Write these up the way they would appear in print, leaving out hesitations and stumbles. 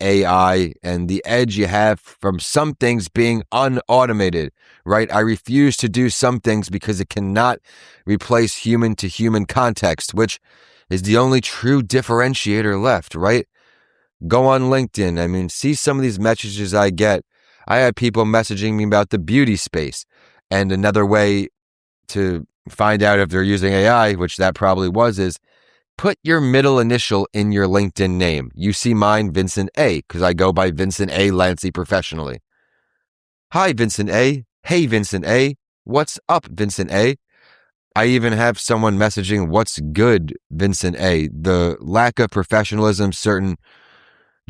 AI and the edge you have from some things being unautomated, right? I refuse to do some things because it cannot replace human to human context, which is the only true differentiator left, right? Go on LinkedIn. I mean, see some of these messages I get. I had people messaging me about the beauty space. And another way to find out if they're using AI, which that probably was, is put your middle initial in your LinkedIn name. You see mine, Vincent A, because I go by Vincent A. Lanci professionally. Hi, Vincent A. Hey, Vincent A. What's up, Vincent A? I even have someone messaging, what's good, Vincent A? The lack of professionalism certain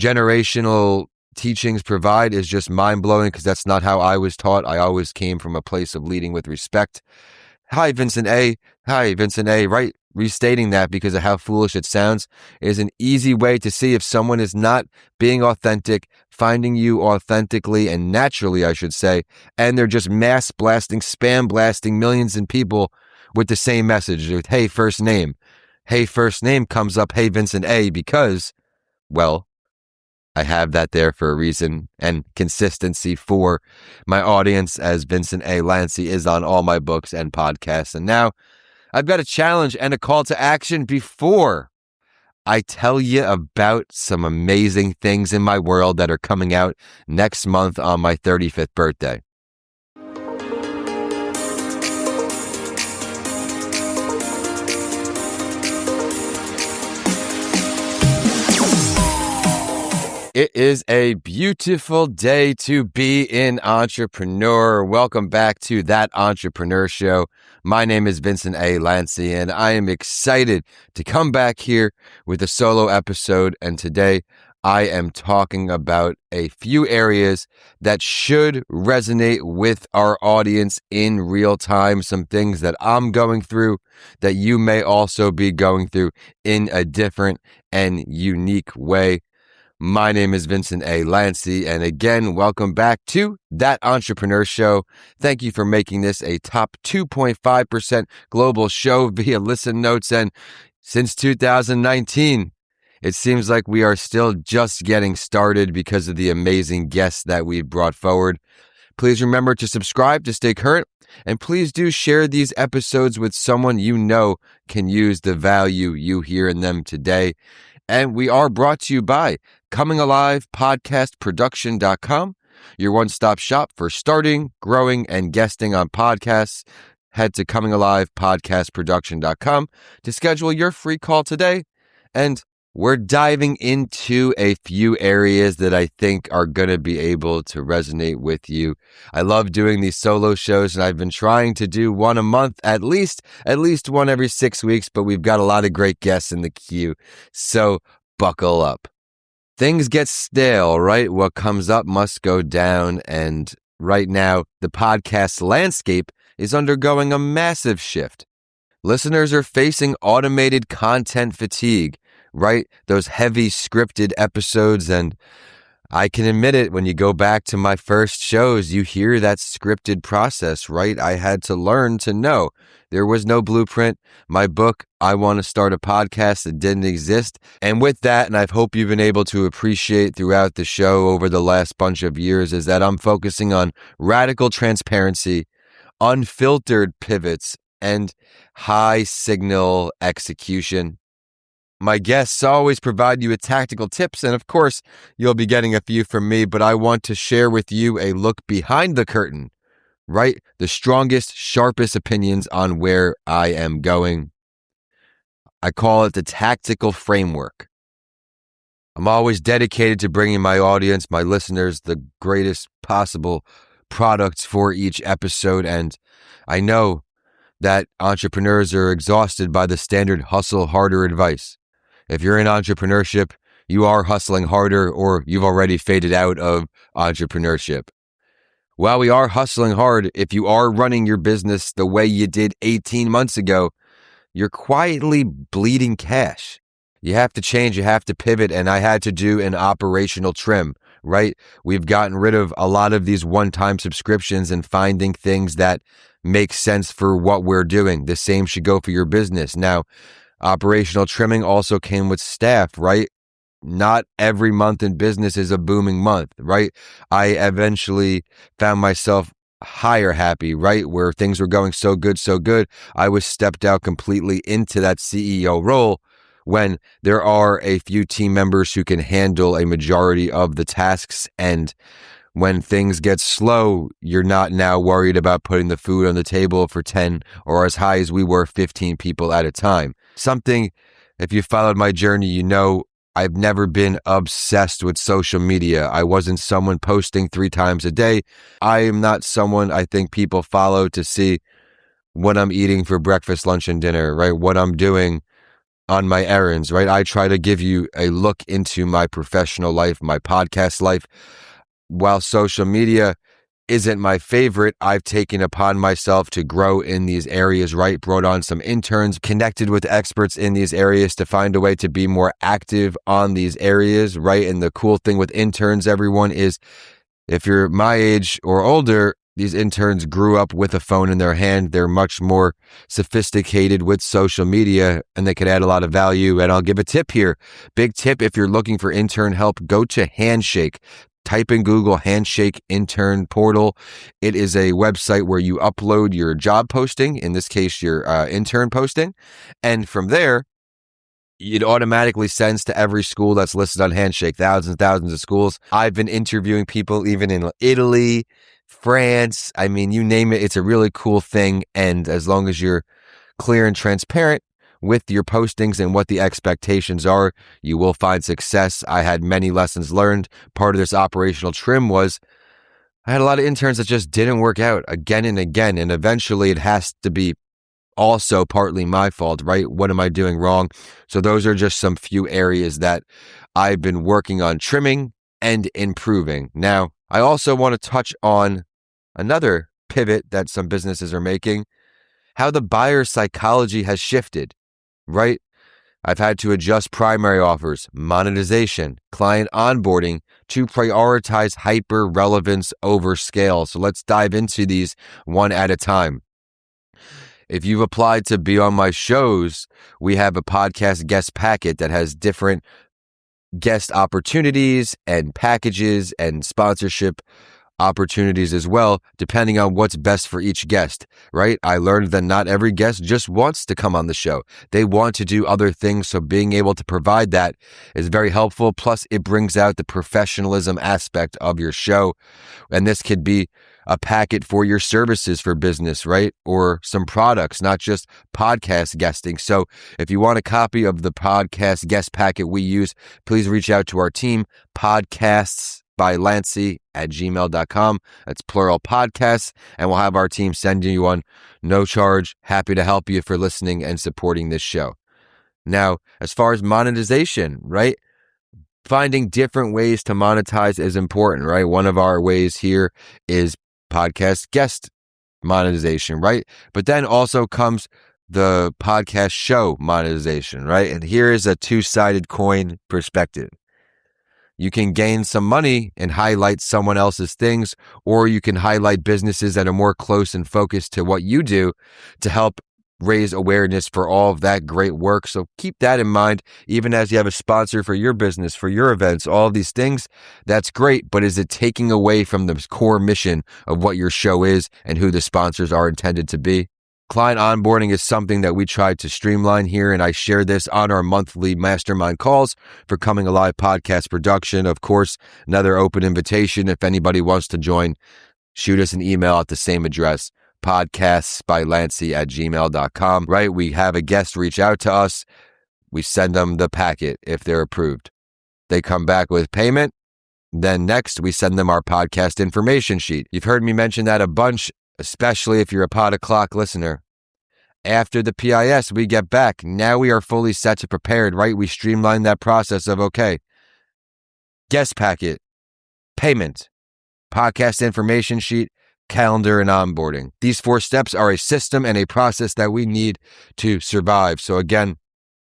generational teachings provide is just mind-blowing because that's not how I was taught. I always came from a place of leading with respect. Hi, Vincent A. Hi, Vincent A. Right? Restating that because of how foolish it sounds is an easy way to see if someone is not being authentic, finding you authentically and naturally, I should say, and they're just mass blasting, spam blasting millions of people with the same message with, hey, first name. Hey, first name comes up, hey, Vincent A, because, well, I have that there for a reason and consistency for my audience, as Vincent A. Lanci is on all my books and podcasts. And now I've got a challenge and a call to action before I tell you about some amazing things in my world that are coming out next month on my 35th birthday. It is a beautiful day to be an entrepreneur. Welcome back to That Entrepreneur Show. My name is Vincent A. Lanci, and I am excited to come back here with a solo episode. And today I am talking about a few areas that should resonate with our audience in real time. Some things that I'm going through that you may also be going through in a different and unique way. My name is Vincent A. Lanci, and again, welcome back to That Entrepreneur Show. Thank you for making this a top 2.5% global show via listen notes, and since 2019, it seems like we are still just getting started because of the amazing guests that we've brought forward. Please remember to subscribe to stay current, and please do share these episodes with someone you know can use the value you hear in them today. And we are brought to you by ComingAlivePodcastProduction.com, your one-stop shop for starting, growing, and guesting on podcasts. Head to ComingAlivePodcastProduction.com to schedule your free call today. And we're diving into a few areas that I think are going to be able to resonate with you. I love doing these solo shows, and I've been trying to do one a month, at least one every 6 weeks, but we've got a lot of great guests in the queue. So buckle up. Things get stale, right? What comes up must go down. And right now, the podcast landscape is undergoing a massive shift. Listeners are facing automated content fatigue, right? Those heavy scripted episodes. And I can admit it, when you go back to my first shows, you hear that scripted process, right? I had to learn to know there was no blueprint. My book, I Want to Start a Podcast, it didn't exist. And with that, and I hope you've been able to appreciate throughout the show over the last bunch of years, is that I'm focusing on radical transparency, unfiltered pivots, and high signal execution. My guests always provide you with tactical tips, and of course, you'll be getting a few from me, but I want to share with you a look behind the curtain, right? The strongest, sharpest opinions on where I am going. I call it the tactical framework. I'm always dedicated to bringing my audience, my listeners, the greatest possible products for each episode, and I know that entrepreneurs are exhausted by the standard hustle harder advice. If you're in entrepreneurship, you are hustling harder, or you've already faded out of entrepreneurship. While we are hustling hard, if you are running your business the way you did 18 months ago, you're quietly bleeding cash. You have to change, you have to pivot, and I had to do an operational trim, right? We've gotten rid of a lot of these one-time subscriptions and finding things that make sense for what we're doing. The same should go for your business. Now, operational trimming also came with staff, right? not every month in business is a booming month, right? I eventually found myself hire happy, right? Where things were going so good, so good. I was stepped out completely into that CEO role when there are a few team members who can handle a majority of the tasks. And when things get slow, you're not now worried about putting the food on the table for 10 or as high as we were 15 people at a time. Something, if you followed my journey, you know, I've never been obsessed with social media. I wasn't someone posting 3 times a day. I am not someone I think people follow to see what I'm eating for breakfast, lunch, and dinner, right? What I'm doing on my errands, right? I try to give you a look into my professional life, my podcast life. While social media isn't my favorite, I've taken upon myself to grow in these areas, right? Brought on some interns, connected with experts in these areas to find a way to be more active on these areas, right? And the cool thing with interns, everyone, is if you're my age or older, these interns grew up with a phone in their hand. They're much more sophisticated with social media and they could add a lot of value. And I'll give a tip here. Big tip, if you're looking for intern help, go to Handshake. Type in Google Handshake Intern Portal. It is a website where you upload your job posting, in this case, your intern posting. And from there, it automatically sends to every school that's listed on Handshake, thousands and thousands of schools. I've been interviewing people even in Italy, France. I mean, you name it. It's a really cool thing. And as long as you're clear and transparent with your postings and what the expectations are, you will find success. I had many lessons learned. Part of this operational trim was I had a lot of interns that just didn't work out again and again. And eventually it has to be also partly my fault, right? What am I doing wrong? So those are just some few areas that I've been working on trimming and improving. Now, I also want to touch on another pivot that some businesses are making, how the buyer psychology has shifted, right? I've had to adjust primary offers, monetization, client onboarding to prioritize hyper relevance over scale. So let's dive into these one at a time. If you've applied to be on my shows, we have a podcast guest packet that has different guest opportunities and packages and sponsorship opportunities as well, depending on what's best for each guest, right? I learned that not every guest just wants to come on the show. They want to do other things. So being able to provide that is very helpful. Plus, it brings out the professionalism aspect of your show. And this could be a packet for your services for business, right? Or some products, not just podcast guesting. So if you want a copy of the podcast guest packet we use, please reach out to our team, podcasts by Lanci at gmail.com. That's plural podcasts. And we'll have our team send you one, no charge. Happy to help you for listening and supporting this show. Now, as far as monetization, right? Finding different ways to monetize is important, right? One of our ways here is podcast guest monetization, right? But then also comes the podcast show monetization, right? And here is a two-sided coin perspective. You can gain some money and highlight someone else's things, or you can highlight businesses that are more close and focused to what you do to help raise awareness for all of that great work. So keep that in mind, even as you have a sponsor for your business, for your events, all of these things, that's great. But is it taking away from the core mission of what your show is and who the sponsors are intended to be? Client onboarding is something that we tried to streamline here, and I share this on our monthly mastermind calls for Coming Alive podcast production. Of course, another open invitation. If anybody wants to join, shoot us an email at the same address, podcastsbylanci@gmail.com, right? We have a guest reach out to us. We send them the packet if they're approved. They come back with payment. Then next, we send them our podcast information sheet. You've heard me mention that a bunch, especially if you're a Pod O'Clock listener. After the PIS, we get back. Now we are fully set to prepared, right? We streamline that process of, okay, guest packet, payment, podcast information sheet, calendar, and onboarding. These 4 steps are a system and a process that we need to survive. So again,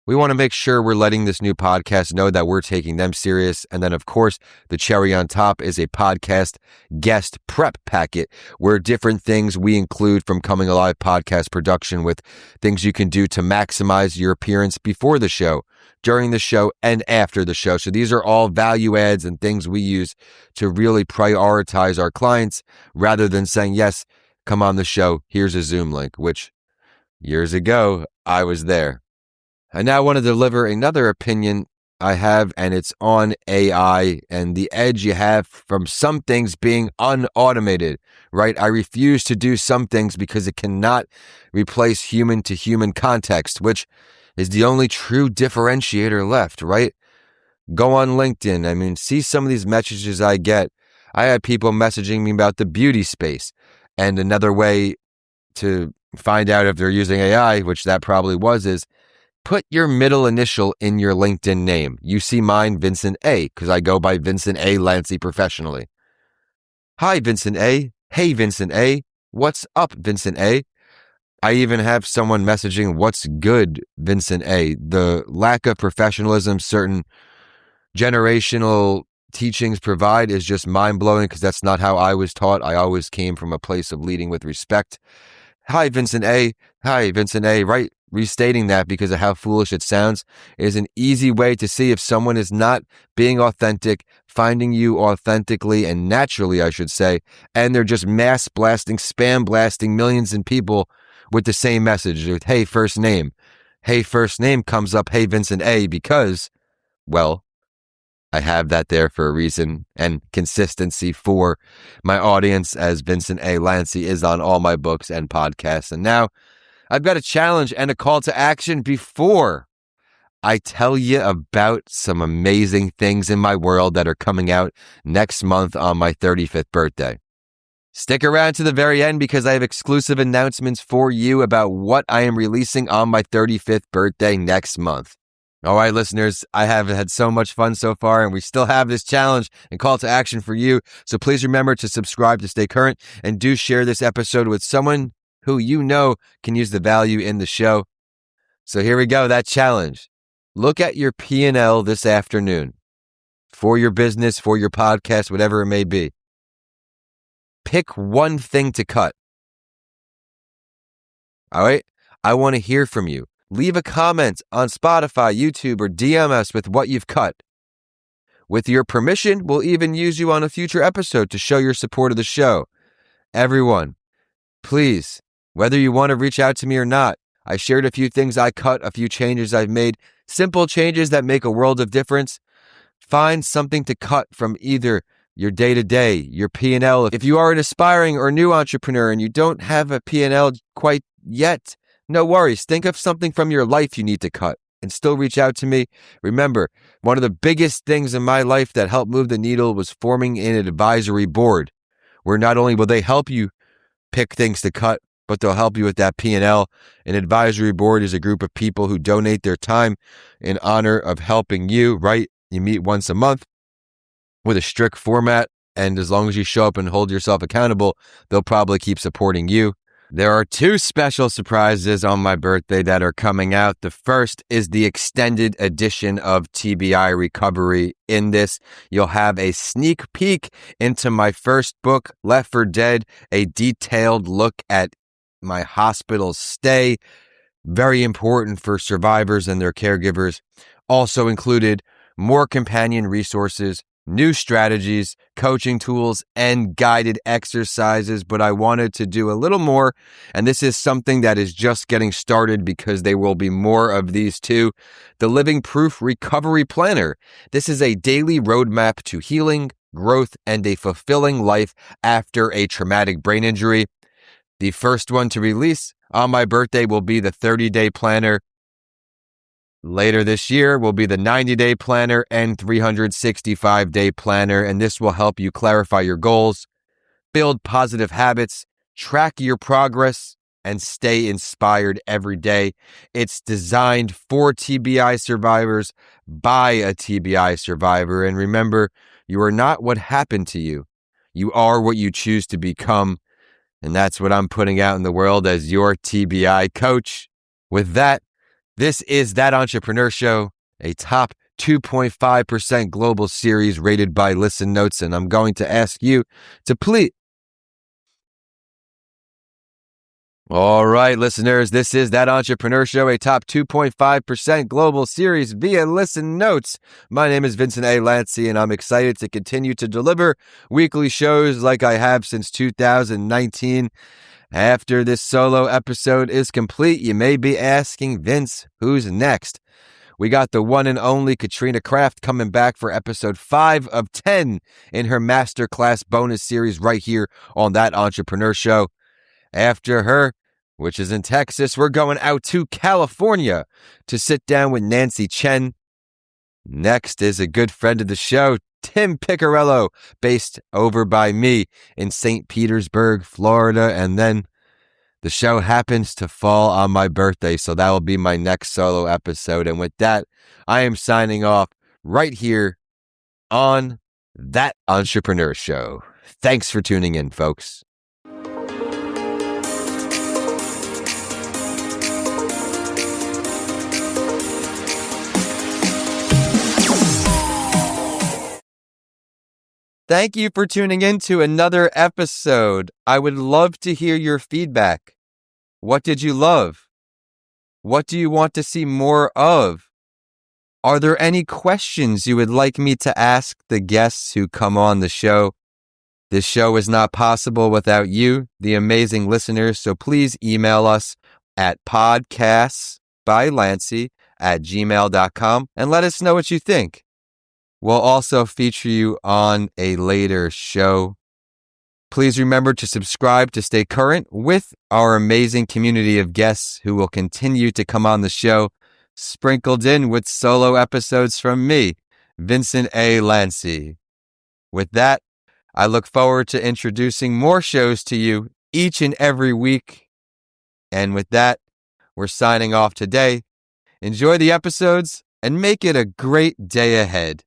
We want to make sure we're letting this new podcast know that we're taking them serious. And then, of course, the cherry on top is a podcast guest prep packet where different things we include from Coming Alive podcast production with things you can do to maximize your appearance before the show, during the show, and after the show. So these are all value adds and things we use to really prioritize our clients rather than saying, yes, come on the show, here's a Zoom link, which years ago, I was there. I now want to deliver another opinion I have, and it's on AI and the edge you have from some things being unautomated, right? I refuse to do some things because it cannot replace human to human context, which is the only true differentiator left, right? Go on LinkedIn. I mean, see some of these messages I get. I had people messaging me about the beauty space, and another way to find out if they're using AI, which that probably was, is put your middle initial in your LinkedIn name. You see mine, Vincent A, because I go by Vincent A. Lanci professionally. Hi, Vincent A. Hey, Vincent A. What's up, Vincent A? I even have someone messaging, what's good, Vincent A? The lack of professionalism certain generational teachings provide is just mind-blowing because that's not how I was taught. I always came from a place of leading with respect. Hi, Vincent A. Hi, Vincent A. Right? Restating that because of how foolish it sounds is an easy way to see if someone is not being authentic, finding you authentically and naturally, I should say, and they're just mass blasting, spam blasting millions of people with the same message with, hey, first name. Hey, first name comes up, hey, Vincent A, because, well, I have that there for a reason, and consistency for my audience, as Vincent A. Lanci is on all my books and podcasts. And now I've got a challenge and a call to action before I tell you about some amazing things in my world that are coming out next month on my 35th birthday. Stick around to the very end because I have exclusive announcements for you about what I am releasing on my 35th birthday next month. All right, listeners, I have had so much fun so far, and we still have this challenge and call to action for you. So please remember to subscribe to stay current, and do share this episode with someone who you know can use the value in the show. So here we go, that challenge. Look at your P&L this afternoon for your business, for your podcast, whatever it may be. Pick one thing to cut. All right? I want to hear from you. Leave a comment on Spotify, YouTube, or DM us with what you've cut. With your permission, we'll even use you on a future episode to show your support of the show. Everyone, please, whether you want to reach out to me or not, I shared a few things I cut, a few changes I've made, simple changes that make a world of difference. Find something to cut from either your day-to-day, your P&L. If you are an aspiring or new entrepreneur and you don't have a P&L quite yet, no worries. Think of something from your life you need to cut and still reach out to me. Remember, one of the biggest things in my life that helped move the needle was forming an advisory board where not only will they help you pick things to cut, but they'll help you with that P&L. An advisory board is a group of people who donate their time in honor of helping you, right? You meet once a month with a strict format, and as long as you show up and hold yourself accountable, they'll probably keep supporting you. There are two special surprises on my birthday that are coming out. The first is the extended edition of TBI Recovery. In this, you'll have a sneak peek into my first book, Left for Dead, a detailed look at my hospital stay. Very important for survivors and their caregivers. Also included more companion resources, new strategies, coaching tools, and guided exercises. But I wanted to do a little more, and this is something that is just getting started because there will be more of these too. The Living Proof Recovery Planner. This is a daily roadmap to healing, growth, and a fulfilling life after a traumatic brain injury. The first one to release on my birthday will be the 30-day planner. Later this year will be the 90-day planner and 365-day planner, and this will help you clarify your goals, build positive habits, track your progress, and stay inspired every day. It's designed for TBI survivors by a TBI survivor. And remember, you are not what happened to you. You are what you choose to become. And that's what I'm putting out in the world as your TBI coach. With that, This is That Entrepreneur Show, a top 2.5% global series rated by Listen Notes, and I'm going to ask you to please. All right, listeners, this is That Entrepreneur Show, a top 2.5% global series via Listen Notes. My name is Vincent A. Lanci, and I'm excited to continue to deliver weekly shows like I have since 2019. After this solo episode is complete, you may be asking, Vince, who's next? We got the one and only Katrina Kraft coming back for episode 5 of 10 in her masterclass bonus series right here on That Entrepreneur Show. After her, which is in Texas, we're going out to California to sit down with Nancy Chen. Next is a good friend of the show, Tim Piccarello, based over by me in St. Petersburg, Florida. And then the show happens to fall on my birthday, so that will be my next solo episode. And with that, I am signing off right here on That Entrepreneur Show. Thanks for tuning in, folks. Thank you for tuning in to another episode. I would love to hear your feedback. What did you love? What do you want to see more of? Are there any questions you would like me to ask the guests who come on the show? This show is not possible without you, the amazing listeners, so please email us at podcastsbylanci@gmail.com and let us know what you think. We'll also feature you on a later show. Please remember to subscribe to stay current with our amazing community of guests who will continue to come on the show, sprinkled in with solo episodes from me, Vincent A. Lanci. With that, I look forward to introducing more shows to you each and every week. And with that, we're signing off today. Enjoy the episodes and make it a great day ahead.